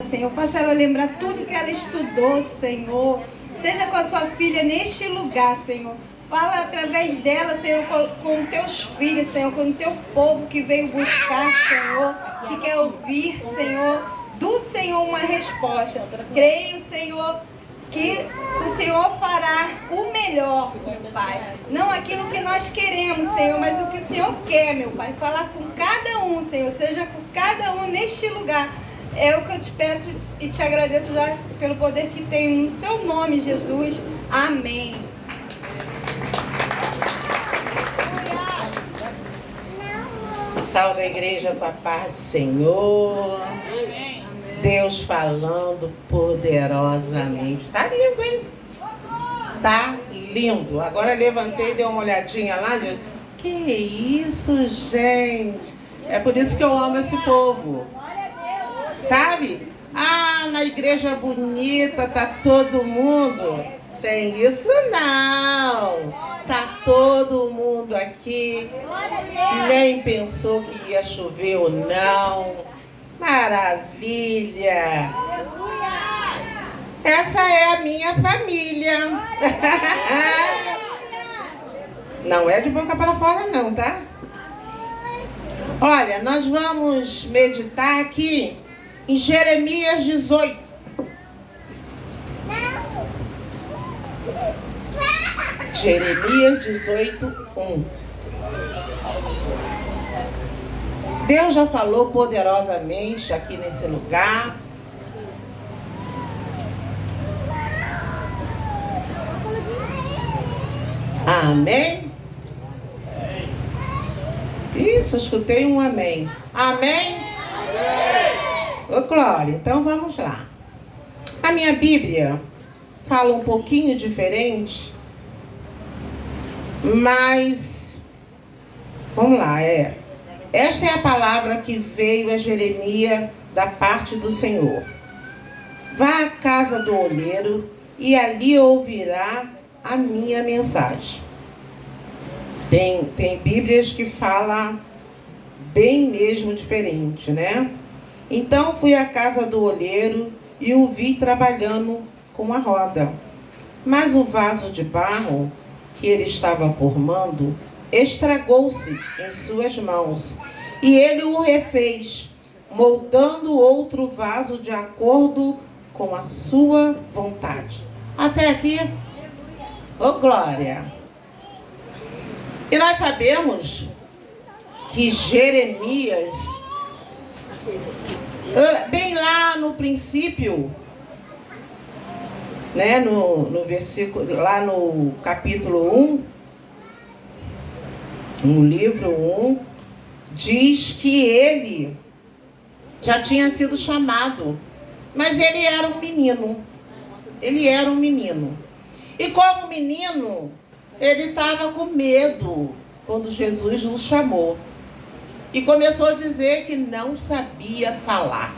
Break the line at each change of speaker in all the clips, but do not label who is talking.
Senhor. Faça ela lembrar tudo que ela estudou, Senhor. Seja com a sua filha neste lugar, Senhor. Fala através dela, Senhor, com teus filhos, Senhor, com o teu povo que veio buscar, Senhor, que quer ouvir, Senhor, do Senhor uma resposta. Creio, Senhor, que o Senhor fará o melhor, meu Pai. Não aquilo que nós queremos, Senhor, mas o que o Senhor quer, meu Pai. Falar com cada um, Senhor, seja com cada um neste lugar. É o que eu te peço e te agradeço já pelo poder que tem no seu nome, Jesus. Amém.
Salve a igreja com a paz do Senhor. Amém. Deus falando poderosamente. Tá lindo, hein? Tá lindo. Agora levantei e dei uma olhadinha lá. Que isso, gente? É por isso que eu amo esse povo. Sabe? Ah, na igreja bonita tá todo mundo. Tem isso não. Tá todo mundo aqui. Nem pensou que ia chover ou não. Maravilha. Essa é a minha família. Não é de boca para fora não, tá? Olha, nós vamos meditar aqui em Jeremias 18. Jeremias 18, 1. Deus já falou poderosamente aqui nesse lugar. Amém? Isso, escutei um amém. Amém? Ô, glória, então vamos lá. A minha Bíblia fala um pouquinho diferente, mas vamos lá, esta é a palavra que veio a Jeremias da parte do Senhor. Vá à casa do olheiro e ali ouvirá a minha mensagem. Tem Bíblias que falam bem mesmo diferente, né? Então fui à casa do olheiro e o vi trabalhando com a roda. Mas o vaso de barro que ele estava formando estragou-se em suas mãos, e ele o refez, moldando outro vaso de acordo com a sua vontade. Até aqui, ô glória! E nós sabemos que Jeremias, bem lá no princípio, né, no versículo, lá no capítulo 1, no livro 1, diz que ele já tinha sido chamado, mas ele era um menino. Ele era um menino. E como menino, ele estava com medo quando Jesus o chamou. E começou a dizer que não sabia falar.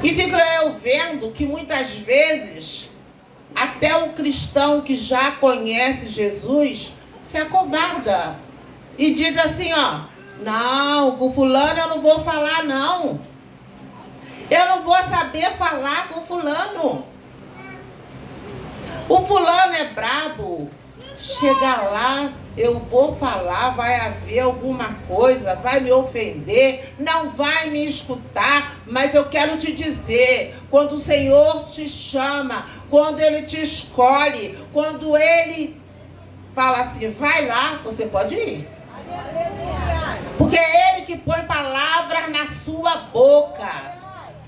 E fico eu vendo que muitas vezes, até o cristão que já conhece Jesus se acovarda e diz assim, ó, não, com fulano eu não vou falar não. Eu não vou saber falar com fulano. O fulano é brabo. Chega lá, eu vou falar, vai haver alguma coisa, vai me ofender, não vai me escutar, mas eu quero te dizer, quando o Senhor te chama, quando Ele te escolhe, quando Ele fala assim, vai lá, você pode ir. Porque é Ele que põe palavras na sua boca.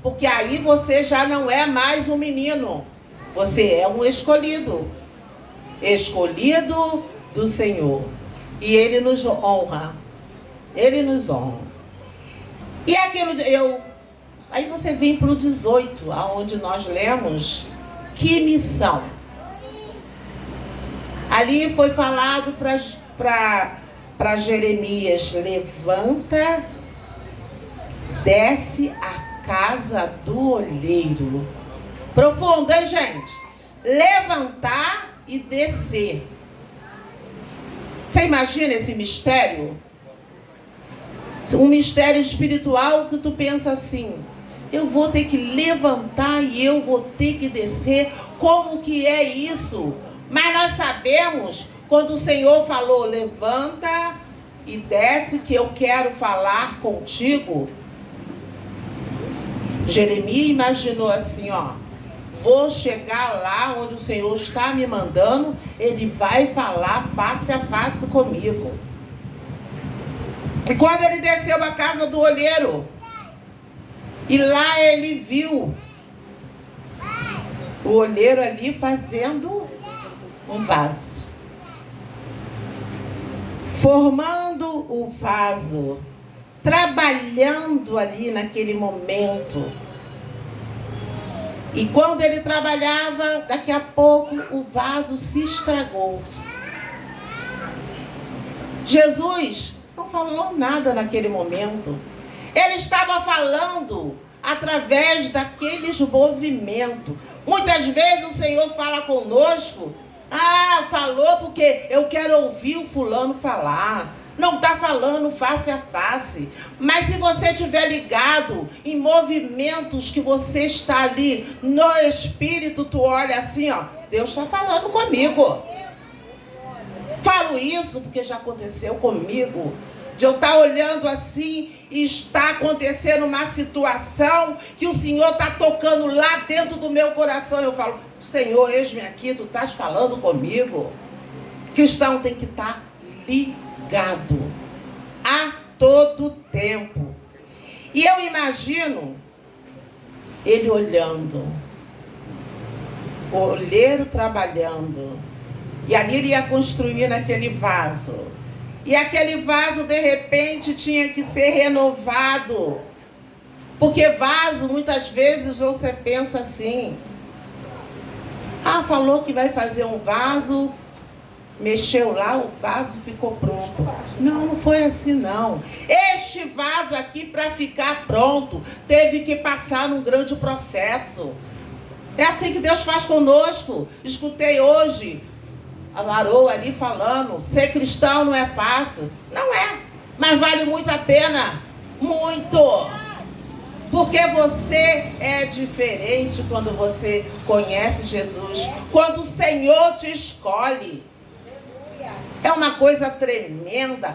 Porque aí você já não é mais um menino. Você é um escolhido. Escolhido do Senhor. E Ele nos honra. Ele nos honra. E aquilo, aí você vem para o 18, aonde nós lemos, que missão? Ali foi falado para Jeremias, levanta, desce a casa do olheiro. Profundo, hein, gente? Levantar e descer. Você imagina esse mistério? Um mistério espiritual que tu pensa assim, Eu vou ter que levantar e eu vou ter que descer. Como que é isso? Mas nós sabemos, quando o Senhor falou, levanta e desce que eu quero falar contigo. Jeremias imaginou assim, ó, vou chegar lá onde o Senhor está me mandando, ele vai falar face a face comigo. E quando ele desceu à casa do olheiro, e lá ele viu o olheiro ali fazendo um vaso, formando o vaso, trabalhando ali naquele momento. E quando ele trabalhava, daqui a pouco o vaso se estragou. Jesus não falou nada naquele momento. Ele estava falando através daqueles movimentos. Muitas vezes o Senhor fala conosco. Falou porque eu quero ouvir o fulano falar. Não está falando face a face. Mas se você estiver ligado em movimentos que você está ali no Espírito, tu olha assim, ó, Deus está falando comigo. Falo isso porque já aconteceu comigo. De eu estar olhando assim e está acontecendo uma situação que o Senhor está tocando lá dentro do meu coração. Eu falo, Senhor, eis-me aqui, tu estás falando comigo. O cristão tem que estar ligado a todo tempo. E eu imagino ele olhando, o olheiro trabalhando, e ali ele ia construir naquele vaso. E aquele vaso, de repente, tinha que ser renovado. Porque vaso, muitas vezes, você pensa assim. Falou que vai fazer um vaso, mexeu lá, o vaso ficou pronto. Não foi assim, não. Este vaso aqui, para ficar pronto, teve que passar num grande processo. É assim que Deus faz conosco. Escutei hoje a Laroa ali falando, ser cristão não é fácil. Não é, mas vale muito a pena. Muito. Porque você é diferente quando você conhece Jesus. Quando o Senhor te escolhe. É uma coisa tremenda.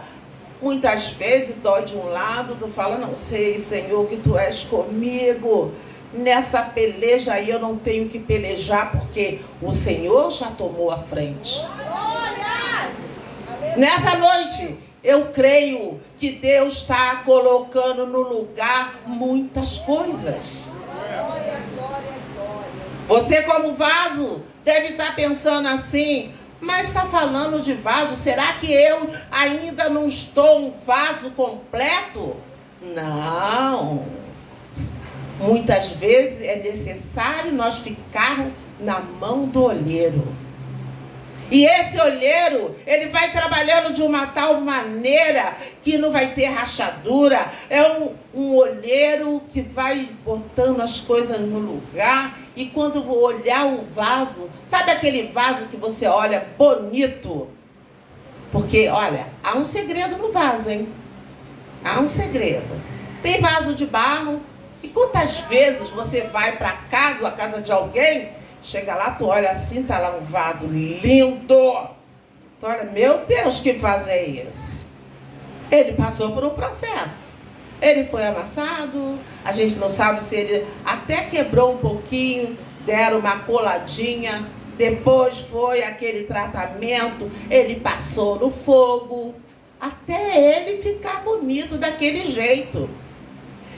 Muitas vezes dói de um lado, tu fala, não sei, Senhor, que tu és comigo. Nessa peleja aí eu não tenho que pelejar, porque o Senhor já tomou a frente. Nessa noite, eu creio que Deus está colocando no lugar muitas coisas. Você, como vaso, deve estar pensando assim, mas está falando de vaso, será que eu ainda não estou um vaso completo? Não. Muitas vezes é necessário nós ficarmos na mão do olheiro. E esse olheiro, ele vai trabalhando de uma tal maneira que não vai ter rachadura. É um olheiro que vai botando as coisas no lugar. E quando eu vou olhar o vaso, sabe aquele vaso que você olha bonito? Porque, olha, há um segredo no vaso, hein? Há um segredo. Tem vaso de barro. E quantas vezes você vai para casa, a casa de alguém, chega lá, tu olha assim, tá lá um vaso lindo. Tu olha, meu Deus, que vaso é esse? Ele passou por um processo. Ele foi amassado, a gente não sabe se ele até quebrou um pouquinho, deram uma coladinha, depois foi aquele tratamento, ele passou no fogo, até ele ficar bonito daquele jeito.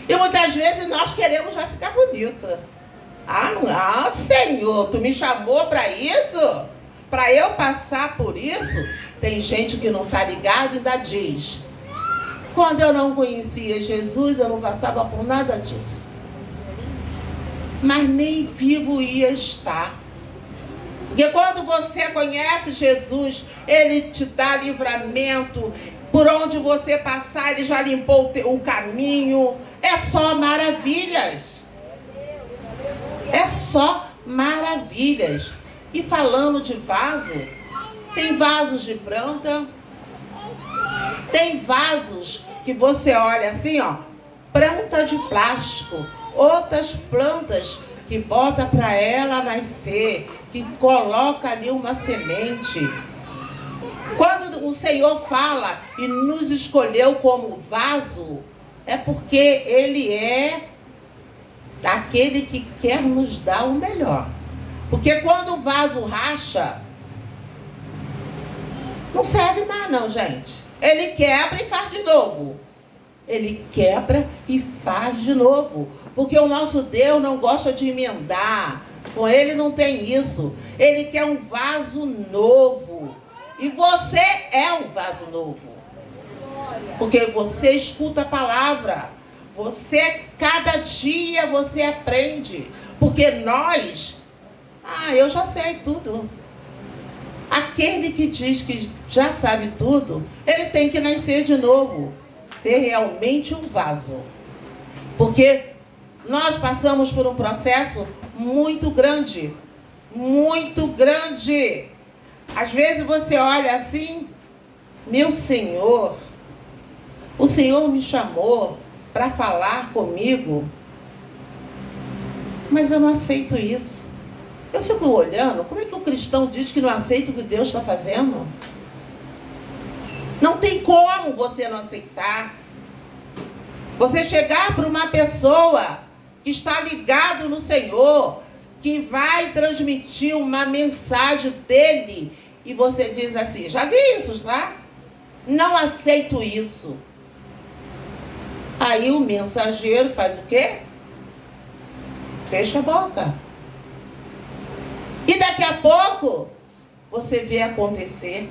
E muitas vezes nós queremos já ficar bonita. Senhor, tu me chamou para isso? Para eu passar por isso? Tem gente que não está ligado e ainda diz, quando eu não conhecia Jesus, eu não passava por nada disso. Mas nem vivo ia estar. Porque quando você conhece Jesus, Ele te dá livramento. Por onde você passar, Ele já limpou o caminho. É só maravilhas. É só maravilhas. E falando de vaso, tem vasos de planta, tem vasos que você olha assim, ó, planta de plástico. outras plantas que bota para ela nascer, que coloca ali uma semente. Quando o Senhor fala e nos escolheu como vaso, é porque Ele é aquele que quer nos dar o melhor. Porque quando o vaso racha, não serve mais não, gente. Ele quebra e faz de novo. Ele quebra e faz de novo. Porque o nosso Deus não gosta de emendar. Com Ele não tem isso. Ele quer um vaso novo. E você é um vaso novo. Porque você escuta a palavra. Você, cada dia você aprende. Porque nós, eu já sei tudo. Aquele que diz que já sabe tudo, ele tem que nascer de novo. Ser realmente um vaso. Porque nós passamos por um processo muito grande. Muito grande. Às vezes você olha assim, meu Senhor, o Senhor me chamou para falar comigo, mas eu não aceito isso. Eu fico olhando, como é que o cristão diz que não aceita o que Deus está fazendo? Não tem como você não aceitar. Você chegar para uma pessoa que está ligado no Senhor, que vai transmitir uma mensagem dele, e você diz assim, já vi isso, tá? Não aceito isso. Aí o mensageiro faz o quê? Fecha a boca. E daqui a pouco, você vê acontecer.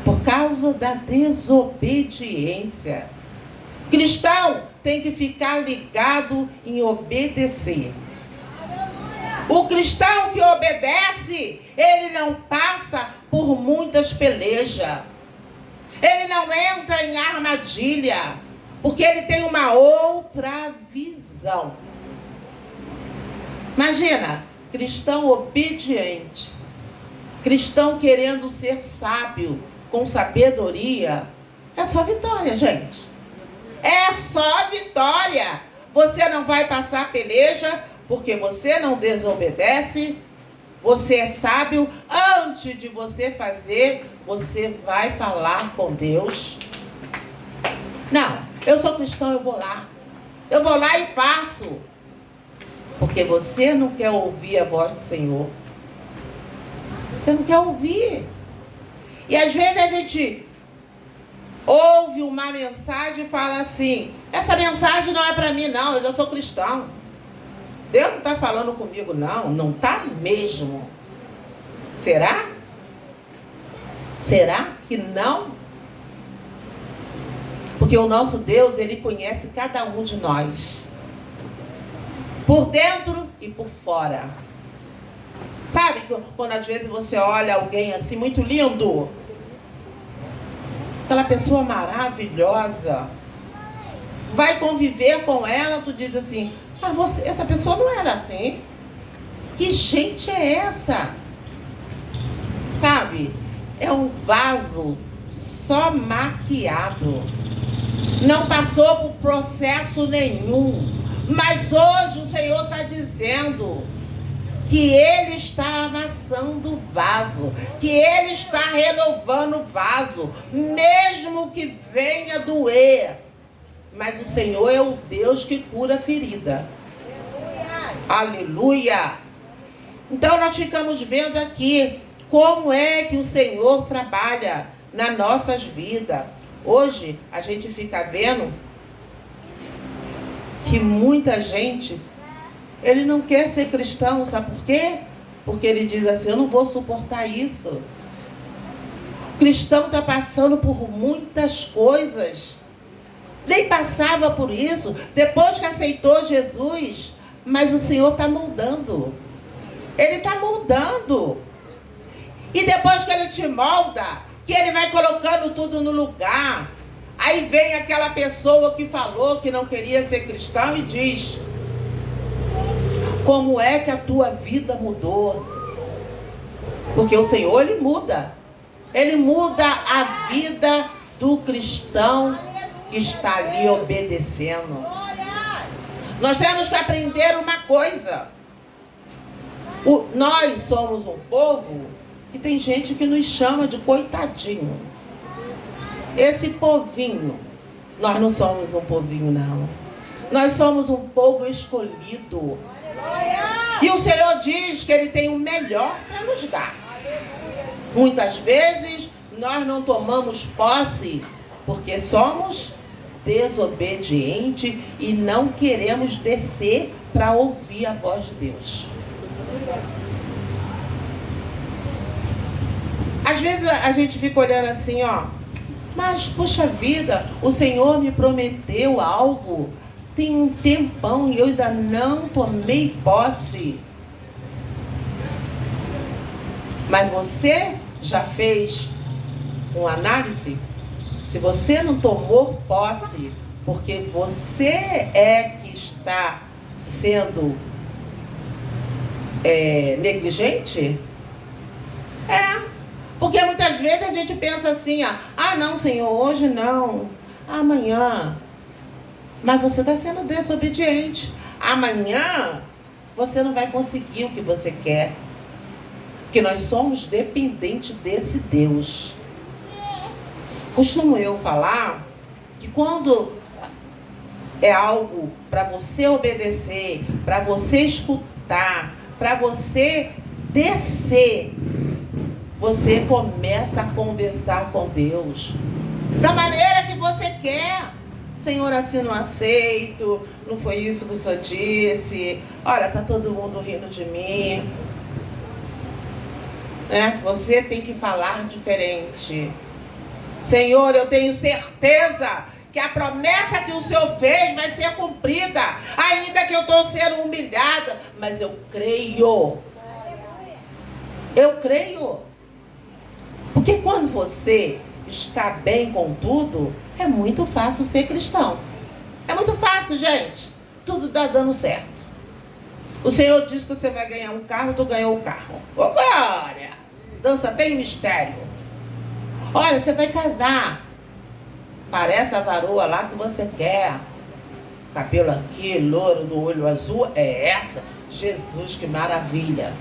Por causa da desobediência. Cristão tem que ficar ligado em obedecer. O cristão que obedece, ele não passa por muitas pelejas. Ele não entra em armadilha, porque ele tem uma outra visão. Imagina, cristão obediente, cristão querendo ser sábio, com sabedoria, é só vitória, gente. É só vitória. Você não vai passar peleja, porque você não desobedece. Você é sábio. Antes de você fazer, você vai falar com Deus. Não, eu sou cristão, eu vou lá. Eu vou lá e faço. Porque você não quer ouvir a voz do Senhor. Você não quer ouvir. E às vezes a gente ouve uma mensagem e fala assim, essa mensagem não é para mim não, eu já sou cristão. Deus não está falando comigo não, não está mesmo. Será? Será que não? Porque o nosso Deus, Ele conhece cada um de nós. Por dentro e por fora. Sabe, quando às vezes você olha alguém assim, muito lindo. Aquela pessoa maravilhosa. Vai conviver com ela, tu diz assim, essa pessoa não era assim. Que gente é essa? Sabe? É um vaso só maquiado. Não passou por processo nenhum. Mas hoje o Senhor está dizendo que Ele está amassando o vaso, que Ele está renovando o vaso, mesmo que venha doer. Mas o Senhor é o Deus que cura a ferida. Aleluia! Então nós ficamos vendo aqui como é que o Senhor trabalha nas nossas vidas. Hoje a gente fica vendo que muita gente, ele não quer ser cristão, sabe por quê? Porque ele diz assim, eu não vou suportar isso. O cristão está passando por muitas coisas. Nem passava por isso, depois que aceitou Jesus, mas o Senhor está moldando. Ele está moldando. E depois que Ele te molda, que Ele vai colocando tudo no lugar, aí vem aquela pessoa que falou que não queria ser cristão e diz, como é que a tua vida mudou? Porque o Senhor, Ele muda. Ele muda a vida do cristão que está ali obedecendo. Nós temos que aprender uma coisa. Nós somos um povo que tem gente que nos chama de coitadinho. Esse povinho, nós não somos um povinho, não. Nós somos um povo escolhido. E o Senhor diz que Ele tem o melhor para nos dar. Muitas vezes, nós não tomamos posse porque somos desobedientes e não queremos descer para ouvir a voz de Deus. Às vezes a gente fica olhando assim, ó, mas puxa vida, o Senhor me prometeu algo, tem um tempão e eu ainda não tomei posse. Mas você já fez uma análise? Se você não tomou posse, porque você é que está sendo negligente? Porque muitas vezes a gente pensa assim, ó, ah não, Senhor, hoje não, amanhã. Mas você está sendo desobediente. Amanhã você não vai conseguir o que você quer. Porque nós somos dependentes desse Deus. Costumo eu falar que quando é algo para você obedecer, para você escutar, para você descer, você começa a conversar com Deus da maneira que você quer. Senhor, assim não aceito, não foi isso que o Senhor disse, olha, tá todo mundo rindo de mim. Você tem que falar diferente. Senhor, eu tenho certeza que a promessa que o Senhor fez vai ser cumprida, ainda que eu estou sendo humilhada, mas eu creio. Eu creio. Porque quando você está bem com tudo, é muito fácil ser cristão. É muito fácil, gente. Tudo está dando certo. O Senhor diz que você vai ganhar um carro, tu ganhou o carro. Ô glória! Dança tem mistério. Olha, você vai casar. Parece a varoa lá que você quer. Cabelo aqui, louro, do olho azul. É essa. Jesus, que maravilha.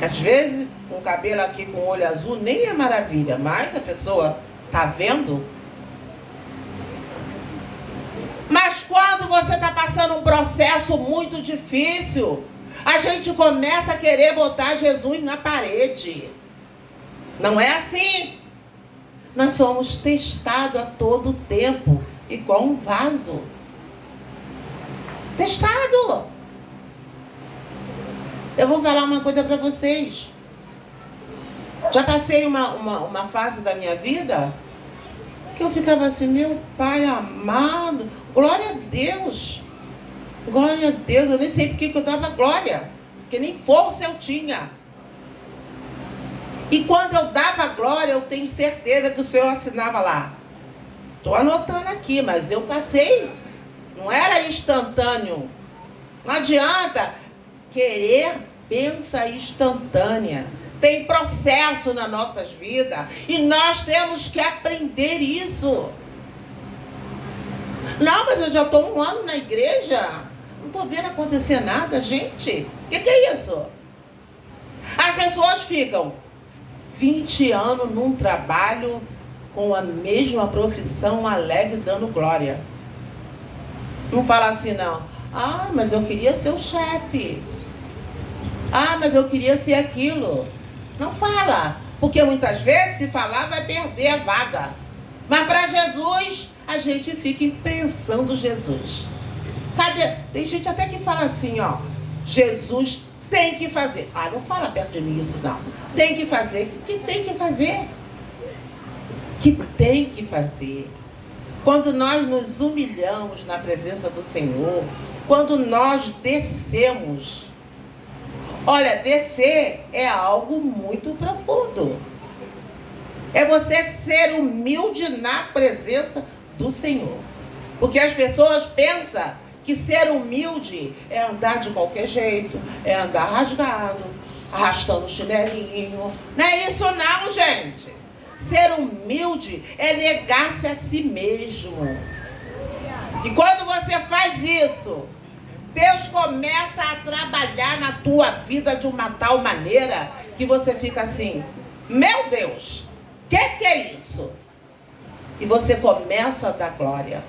Às vezes, com cabelo aqui com olho azul, nem é maravilha. Mas a pessoa tá vendo. Mas quando você está passando um processo muito difícil, a gente começa a querer botar Jesus na parede. Não é assim. Nós somos testados a todo tempo, igual um vaso. Testado. Eu vou falar uma coisa para vocês. Já passei uma fase da minha vida que eu ficava assim, meu Pai amado, glória a Deus. Glória a Deus, eu nem sei porque que eu dava glória, porque nem força eu tinha. E quando eu dava glória, eu tenho certeza que o Senhor assinava lá. Estou anotando aqui, mas eu passei. Não era instantâneo. Não adianta querer bênção instantânea. Tem processo nas nossas vidas. E nós temos que aprender isso. Não, mas eu já estou 1 ano na igreja. Não estou vendo acontecer nada, gente. O que é isso? As pessoas ficam 20 anos num trabalho com a mesma profissão, alegre, dando glória. Não fala assim, não. Ah, mas eu queria ser o chefe. Ah, mas eu queria ser aquilo. Não fala. Porque muitas vezes, se falar, vai perder a vaga. Mas para Jesus, a gente fica pensando Jesus. Cadê? Tem gente até que fala assim, ó. Jesus tem que fazer. Ah, não fala perto de mim isso, não. Tem que fazer. Que tem que fazer? Que tem que fazer. Quando nós nos humilhamos na presença do Senhor, quando nós descemos. Olha, descer é algo muito profundo. É você ser humilde na presença do Senhor. Porque as pessoas pensam que ser humilde é andar de qualquer jeito, é andar rasgado, arrastando o chinelinho. Não é isso não, gente. Ser humilde é negar-se a si mesmo. E quando você faz isso, Deus começa a trabalhar na tua vida de uma tal maneira que você fica assim, meu Deus, o que é isso? E você começa a dar glória.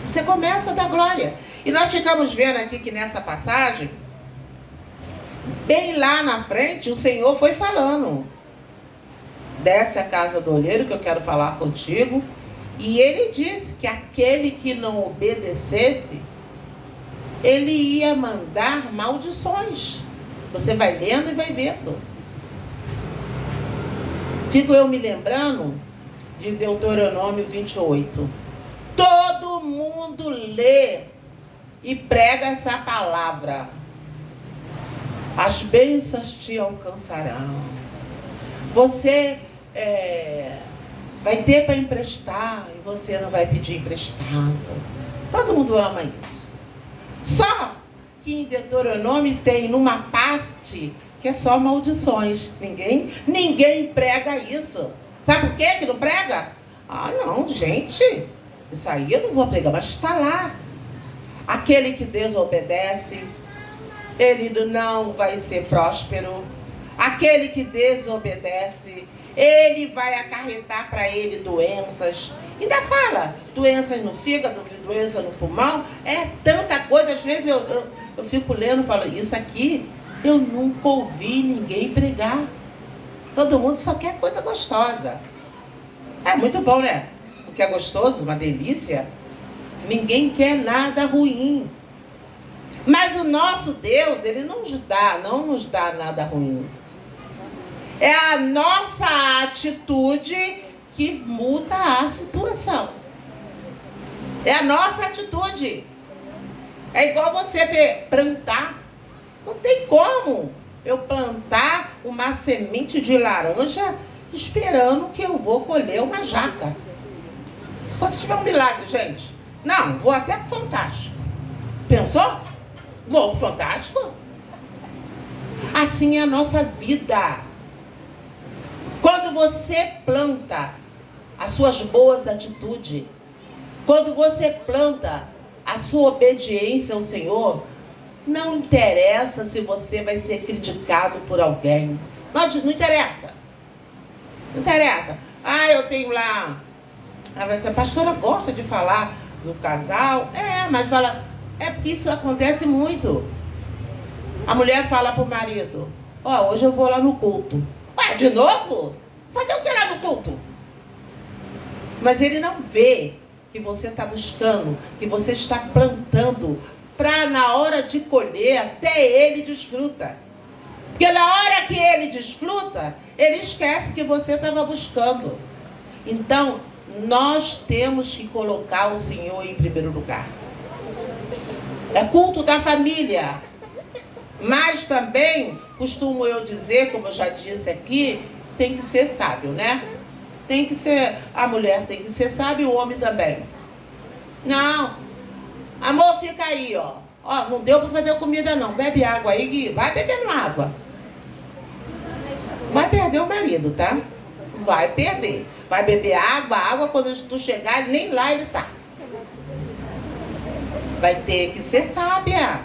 Você começa a dar glória. E nós ficamos vendo aqui que nessa passagem, bem lá na frente, o Senhor foi falando. Desce a casa do olheiro que eu quero falar contigo. E ele disse que aquele que não obedecesse, ele ia mandar maldições. Você vai lendo e vai vendo. Fico eu me lembrando de Deuteronômio 28. Todo mundo lê e prega essa palavra. As bênçãos te alcançarão. Você vai ter para emprestar e você não vai pedir emprestado. Todo mundo ama isso. Só que em Deuteronômio tem numa parte que é só maldições. Ninguém prega isso. Sabe por quê que não prega? Ah, não, gente. Isso aí eu não vou pregar, mas está lá. Aquele que desobedece, ele não vai ser próspero. Aquele que desobedece, ele vai acarretar para ele doenças. Ainda fala, doenças no fígado, doenças no pulmão. É tanta coisa, às vezes eu fico lendo e falo, isso aqui eu nunca ouvi ninguém pregar. Todo mundo só quer coisa gostosa. É muito bom, né? O que é gostoso, uma delícia. Ninguém quer nada ruim. Mas o nosso Deus, ele não nos dá nada ruim. É a nossa atitude que muda a situação. É a nossa atitude. É igual você plantar. Não tem como eu plantar uma semente de laranja esperando que eu vou colher uma jaca. Só se tiver um milagre, gente. Não, vou até pro Fantástico. Pensou? Vou pro Fantástico. Assim é a nossa vida. Quando você planta as suas boas atitudes, quando você planta a sua obediência ao Senhor, não interessa se você vai ser criticado por alguém. Não interessa. Não interessa. Ah, eu tenho lá... A pastora gosta de falar do casal. Mas fala... É porque isso acontece muito. A mulher fala pro marido, hoje eu vou lá no culto. Ué, de novo? Fazer o que lá no culto? Mas ele não vê que você está buscando, que você está plantando, para na hora de colher, até ele desfruta. Porque na hora que ele desfruta, ele esquece que você estava buscando. Então, nós temos que colocar o Senhor em primeiro lugar. É culto da família. Mas também, costumo eu dizer, como eu já disse aqui, tem que ser sábio, né? Tem que ser, a mulher tem que ser sábia e o homem também. Não. Amor, fica aí, ó. Não deu para fazer comida não. Bebe água aí, Gui. Vai bebendo água. Vai perder o marido, tá? Vai perder. Vai beber água, quando tu chegar, nem lá ele tá. Vai ter que ser sábia.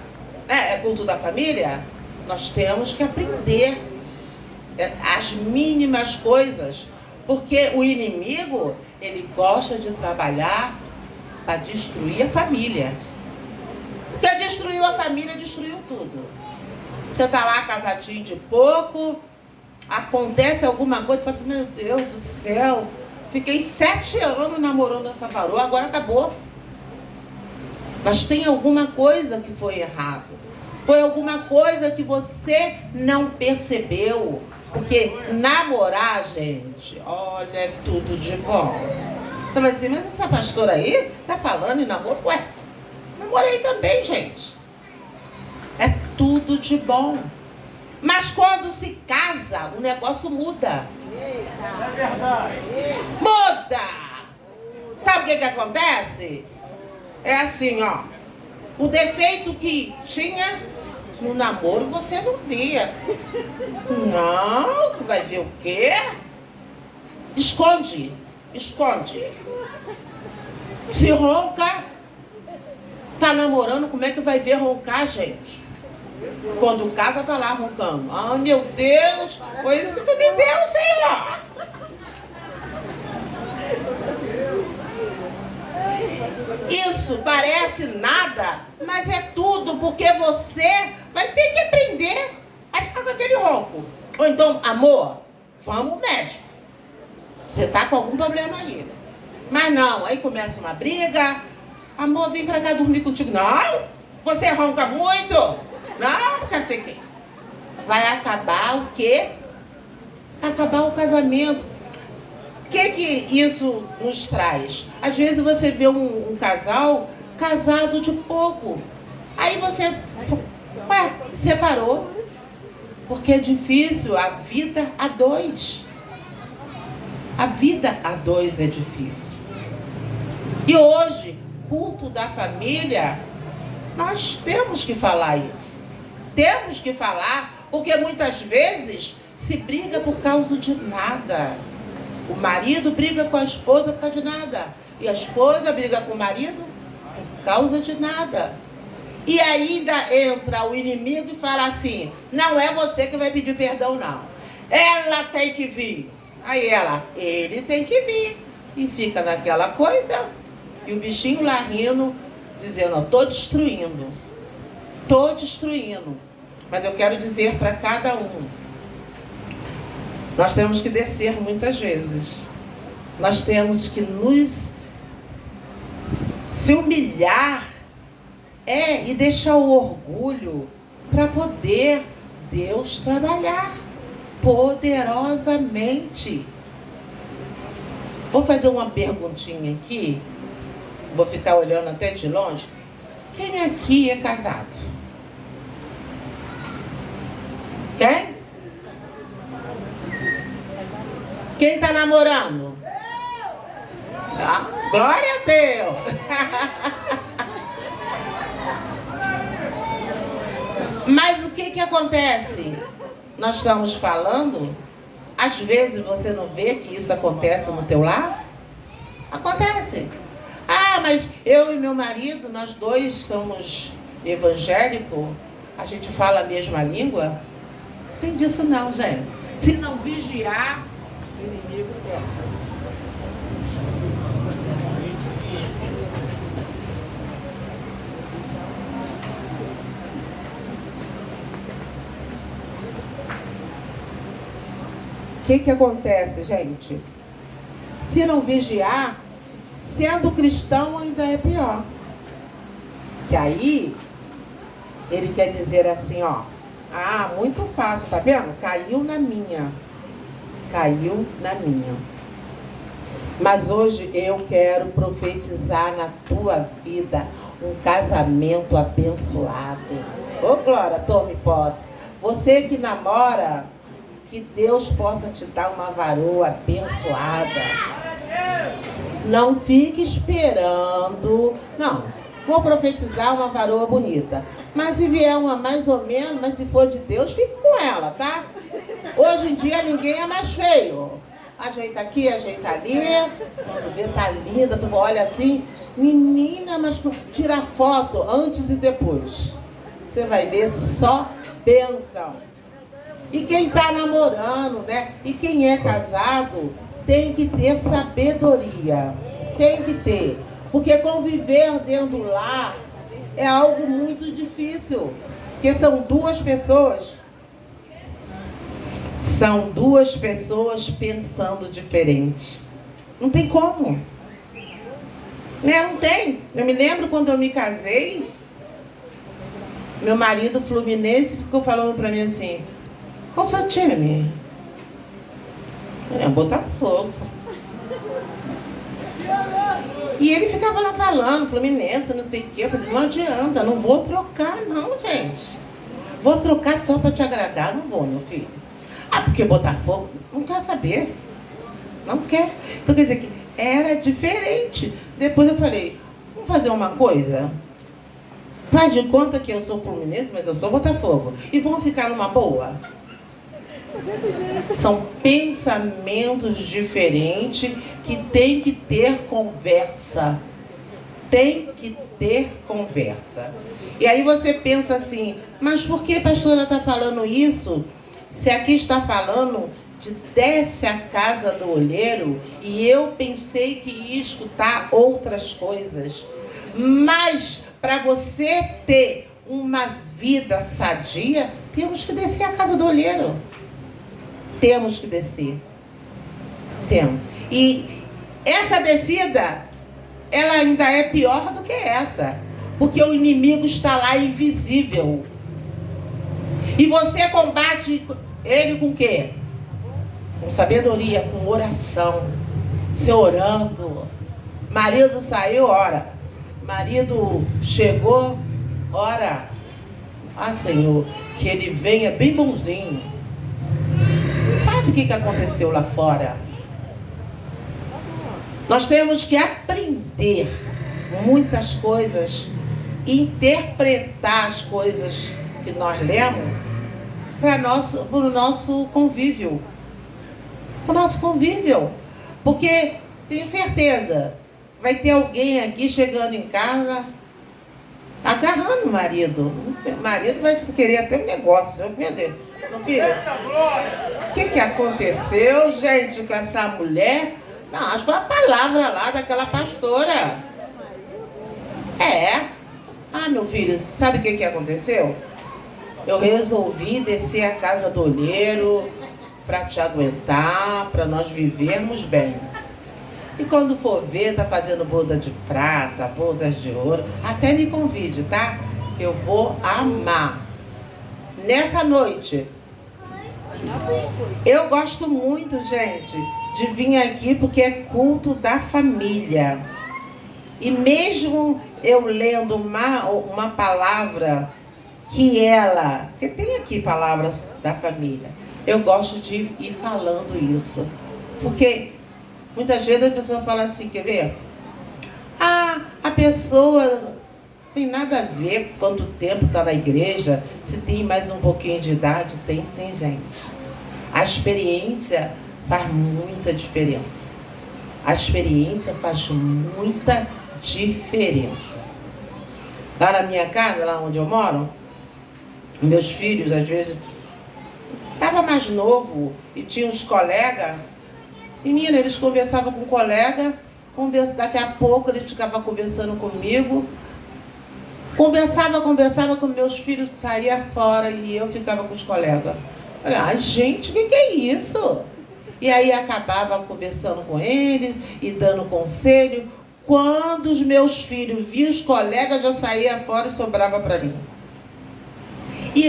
É culto da família? Nós temos que aprender as mínimas coisas. Porque o inimigo, ele gosta de trabalhar para destruir a família. Porque destruiu a família, destruiu tudo. Você está lá casadinho de pouco, acontece alguma coisa, você fala assim, meu Deus do céu, fiquei 7 anos namorando essa varoa, agora acabou. Mas tem alguma coisa que foi errado. Foi alguma coisa que você não percebeu. Porque namorar, gente, olha, é tudo de bom. Você vai dizer, mas essa pastora aí tá falando em namoro? Ué, namorei também, gente. É tudo de bom. Mas quando se casa, o negócio muda.
É verdade.
Muda! Sabe o que acontece? É assim, ó. O defeito que tinha no namoro você não via. Não, vai ver o quê? Esconde. Se ronca, tá namorando, como é que vai ver roncar, gente? Quando casa, tá lá roncando. Ah, meu Deus, foi isso que tu me deu, Senhor. Isso parece nada, mas é tudo, porque você vai ter que aprender a ficar com aquele ronco. Ou então, amor, vamos ao médico. Você tá com algum problema aí. Mas não, aí começa uma briga. Amor, vem pra cá dormir contigo. Não, você ronca muito. Não, quer dizer quem? Vai acabar o quê? Acabar o casamento. O que isso nos traz? Às vezes você vê um casal casado de pouco. Aí você, separou. Porque é difícil a vida a dois. A vida a dois é difícil. E hoje, culto da família, nós temos que falar isso. Temos que falar, porque muitas vezes se briga por causa de nada. O marido briga com a esposa por causa de nada. E a esposa briga com o marido por causa de nada. E ainda entra o inimigo e fala assim, não é você que vai pedir perdão, não. Ela tem que vir. Aí ele tem que vir. E fica naquela coisa. E o bichinho lá rindo, dizendo, eu tô destruindo. Tô destruindo. Mas eu quero dizer para cada um. Nós temos que descer muitas vezes. Nós temos que se humilhar e deixar o orgulho para poder Deus trabalhar poderosamente. Vou fazer uma perguntinha aqui. Vou ficar olhando até de longe. Quem aqui é casado? Quem? Quem está namorando? Ah, glória a Deus! Mas o que acontece? Nós estamos falando, às vezes você não vê que isso acontece no teu lar? Acontece. Ah, mas eu e meu marido, nós dois somos evangélicos, a gente fala a mesma língua? Não tem disso não, gente. Se não vigiar, o inimigo pega. O que acontece, gente? Se não vigiar, sendo cristão ainda é pior. Que aí, ele quer dizer assim, ó. Ah, muito fácil, tá vendo? Caiu na minha. Caiu na minha. Mas hoje eu quero profetizar na tua vida um casamento abençoado. Ô, Glória, tome posse. Você que namora, que Deus possa te dar uma varoa abençoada. Não fique esperando. Não, vou profetizar uma varoa bonita. Mas se vier uma mais ou menos, mas se for de Deus, fique com ela, tá? Hoje em dia ninguém é mais feio. Ajeita aqui, ajeita ali. Quando vê, tá linda. Tu olha assim, menina, mas tu tira foto antes e depois. Você vai ver só bênção. E quem está namorando, né? E quem é casado, tem que ter sabedoria. Tem que ter. Porque conviver dentro do lar é algo muito difícil. Porque são duas pessoas. São duas pessoas pensando diferente. Não tem como. Né? Não tem. Eu me lembro quando eu me casei, meu marido fluminense ficou falando para mim assim, qual o seu time? Botafogo. E ele ficava lá falando, Fluminense, não sei o quê. Eu falei, não adianta, não vou trocar não, gente. Vou trocar só para te agradar, não vou, meu filho. Ah, porque Botafogo? Não quer saber. Não quer. Então quer dizer que era diferente. Depois eu falei, vamos fazer uma coisa? Faz de conta que eu sou Fluminense, mas eu sou Botafogo. E vamos ficar numa boa? São pensamentos diferentes que tem que ter conversa. Tem que ter conversa. E aí você pensa assim, mas por que a pastora está falando isso? Se aqui está falando de desce a casa do olheiro, e eu pensei que ia escutar outras coisas. Mas para você ter uma vida sadia, temos que descer a casa do olheiro. Temos que descer. Temos. E essa descida, ela ainda é pior do que essa. Porque o inimigo está lá invisível. E você combate ele com o quê? Com sabedoria, com oração. Você orando. Marido saiu, ora. Marido chegou, ora. Ah, Senhor, que ele venha bem bonzinho. Sabe o que aconteceu lá fora? Nós temos que aprender muitas coisas, interpretar as coisas que nós lemos para o nosso convívio. O nosso convívio. Porque tenho certeza, vai ter alguém aqui chegando em casa agarrando o marido. O marido vai querer até um negócio. Meu Deus. Meu filho, o que aconteceu, gente, com essa mulher? Não, acho que foi a palavra lá daquela pastora. Ah, meu filho, sabe o que aconteceu? Eu resolvi descer a casa do olheiro para te aguentar, para nós vivermos bem. E quando for ver, tá fazendo boda de prata, bodas de ouro. Até me convide, tá? Que eu vou amar. Nessa noite, eu gosto muito, gente, de vir aqui porque é culto da família. E mesmo eu lendo uma palavra que tem aqui palavras da família, eu gosto de ir falando isso. Porque muitas vezes a pessoa fala assim, quer ver? Ah, a pessoa tem nada a ver quanto tempo está na igreja, se tem mais um pouquinho de idade. Tem sim, gente. A experiência faz muita diferença. A experiência faz muita diferença. Lá na minha casa, lá onde eu moro, meus filhos, às vezes, estava mais novo e tinha uns colegas. Menina, eles conversavam com o colega, daqui a pouco eles ficavam conversando comigo. Conversava com meus filhos, saía fora e eu ficava com os colegas. Olha, ai gente, o que é isso? E aí acabava conversando com eles e dando conselho. Quando os meus filhos viam os colegas, já saía fora e sobrava para mim.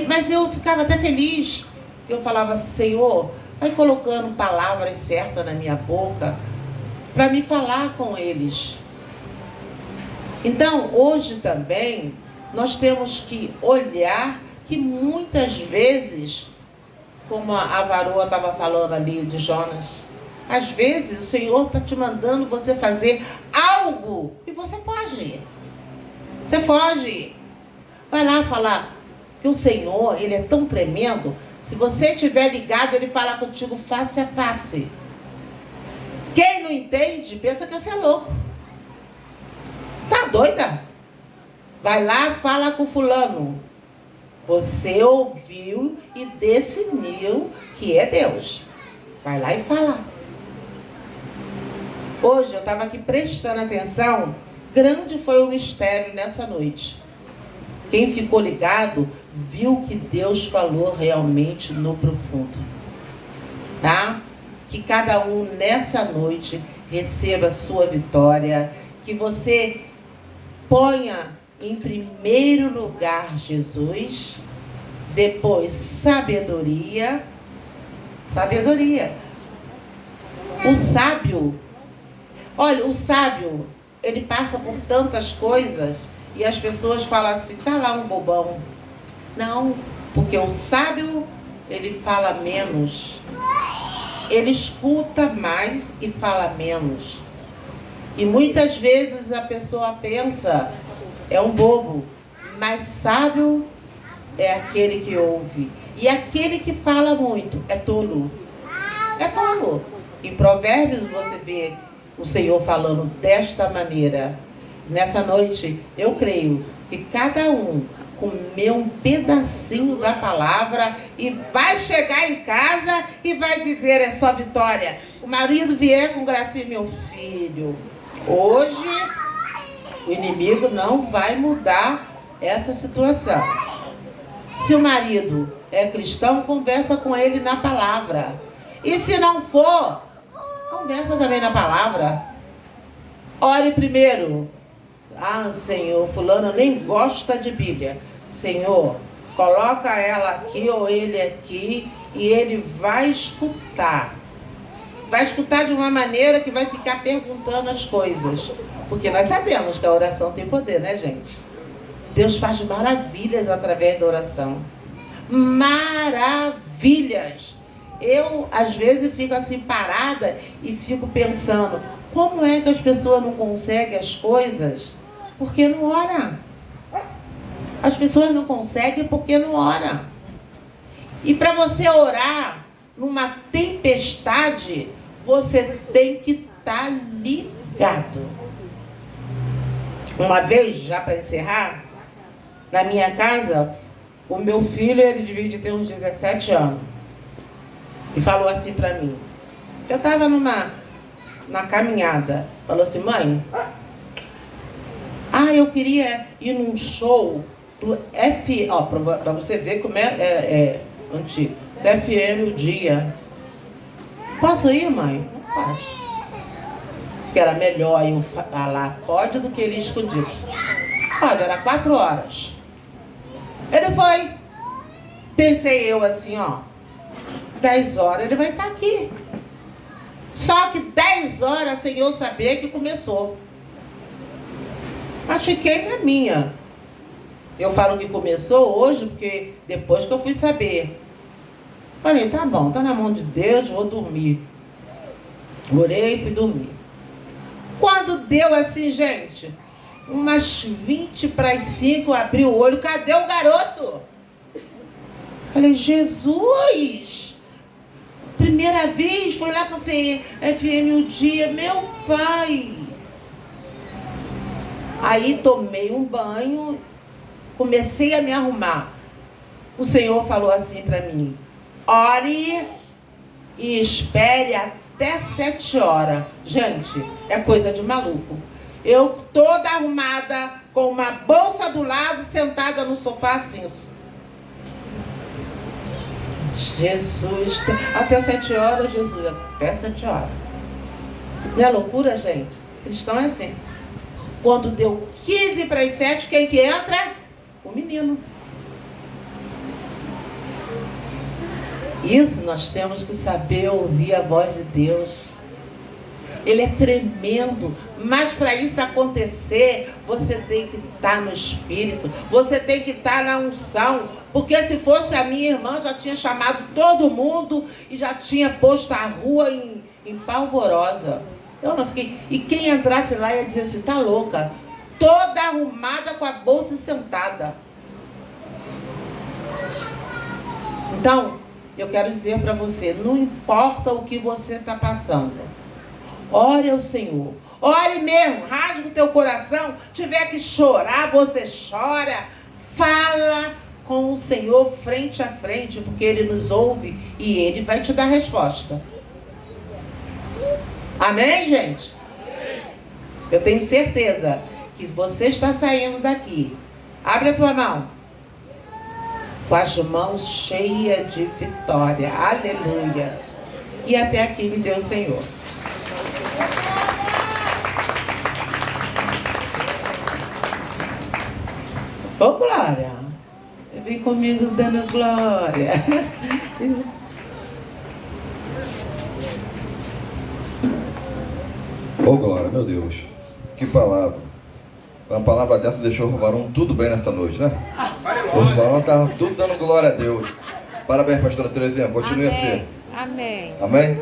Mas eu ficava até feliz, que eu falava, Senhor, vai colocando palavras certas na minha boca para me falar com eles. Então, hoje também, nós temos que olhar que muitas vezes, como a varoa estava falando ali de Jonas, às vezes o Senhor está te mandando você fazer algo e você foge. Você foge. Vai lá falar que o Senhor, Ele é tão tremendo, se você estiver ligado, Ele fala contigo face a face. Quem não entende, pensa que você é louco. Tá doida? Vai lá, fala com fulano. Você ouviu e decidiu que é Deus. Vai lá e fala. Hoje eu estava aqui prestando atenção. Grande foi o mistério nessa noite. Quem ficou ligado, viu que Deus falou realmente no profundo. Tá? Que cada um nessa noite receba a sua vitória. Que você ponha em primeiro lugar Jesus, depois sabedoria. Sabedoria. O sábio, olha, o sábio, ele passa por tantas coisas e as pessoas falam assim, tá lá um bobão. Não, porque o sábio, ele fala menos. Ele escuta mais e fala menos. E muitas vezes a pessoa pensa, é um bobo, mas sábio é aquele que ouve. E aquele que fala muito é tolo. É tolo. Em Provérbios você vê o Senhor falando desta maneira. nessa noite, eu creio que cada um comeu um pedacinho da palavra e vai chegar em casa e vai dizer: é só vitória. O marido vier com gracinha: meu filho, hoje o inimigo não vai mudar essa situação. Se o marido é cristão, conversa com ele na palavra. E se não for, conversa também na palavra. Ore primeiro. Ah, Senhor, fulano nem gosta de Bíblia. Senhor, coloca ela aqui ou ele aqui e ele vai escutar. Vai escutar de uma maneira que vai ficar perguntando as coisas. Porque nós sabemos que a oração tem poder, né, gente? Deus faz maravilhas através da oração. Maravilhas! Eu, às vezes, fico assim parada e fico pensando: como é que as pessoas não conseguem as coisas? Porque não oram. As pessoas não conseguem porque não oram. E para você orar numa tempestade, você tem que estar ligado. Uma vez, já para encerrar, na minha casa, o meu filho, ele devia ter uns 17 anos. E falou assim para mim. Eu estava na caminhada. Falou assim: mãe, eu queria ir num show do para você ver como é antigo. Do FM o Dia. Posso ir, mãe? Não posso. Que era melhor eu falar pode do que ele escondido. Pode, era 4 horas. Ele foi. Pensei eu assim, 10 horas ele vai estar aqui. Só que 10 horas sem eu saber que começou. Mas fiquei na minha. Eu falo que começou hoje, porque depois que eu fui saber. Falei: tá bom, tá na mão de Deus, vou dormir. Orei e fui dormir. Quando deu assim, gente, umas 20 para as 5, eu abri o olho: cadê o garoto? Falei: Jesus! Primeira vez, foi lá para o FM o Dia, meu pai! Aí tomei um banho, comecei a me arrumar. O Senhor falou assim para mim: ore e espere até 7 horas. Gente, é coisa de maluco. Eu toda arrumada, com uma bolsa do lado, sentada no sofá assim. Jesus, até 7 horas, Jesus, até 7 horas. Não é loucura, gente? Cristão é assim. Quando deu 15 para as 7, quem que entra? O menino. Isso nós temos que saber ouvir a voz de Deus. Ele é tremendo, mas para isso acontecer, você tem que estar no Espírito, você tem que estar na unção, porque se fosse a minha irmã, já tinha chamado todo mundo e já tinha posto a rua em polvorosa. Eu não fiquei. E quem entrasse lá ia dizer assim: tá louca, toda arrumada com a bolsa sentada. Então, eu quero dizer para você: não importa o que você está passando, ore ao Senhor. Ore mesmo, rasgue o teu coração. Tiver que chorar, você chora. Fala com o Senhor frente a frente, porque Ele nos ouve e Ele vai te dar resposta. Amém, gente? Eu tenho certeza que você está saindo daqui. Abre a tua mão. Com as mãos cheias de vitória. Aleluia. E até aqui me deu o Senhor. Ô, Glória, vem comigo dando glória.
Ô, Glória, meu Deus, que palavra. Uma palavra dessa deixou o Varão tudo bem nessa noite, né? O Varão estava tudo dando glória a Deus. Parabéns, pastora Terezinha, continue assim.
Amém.
Amém?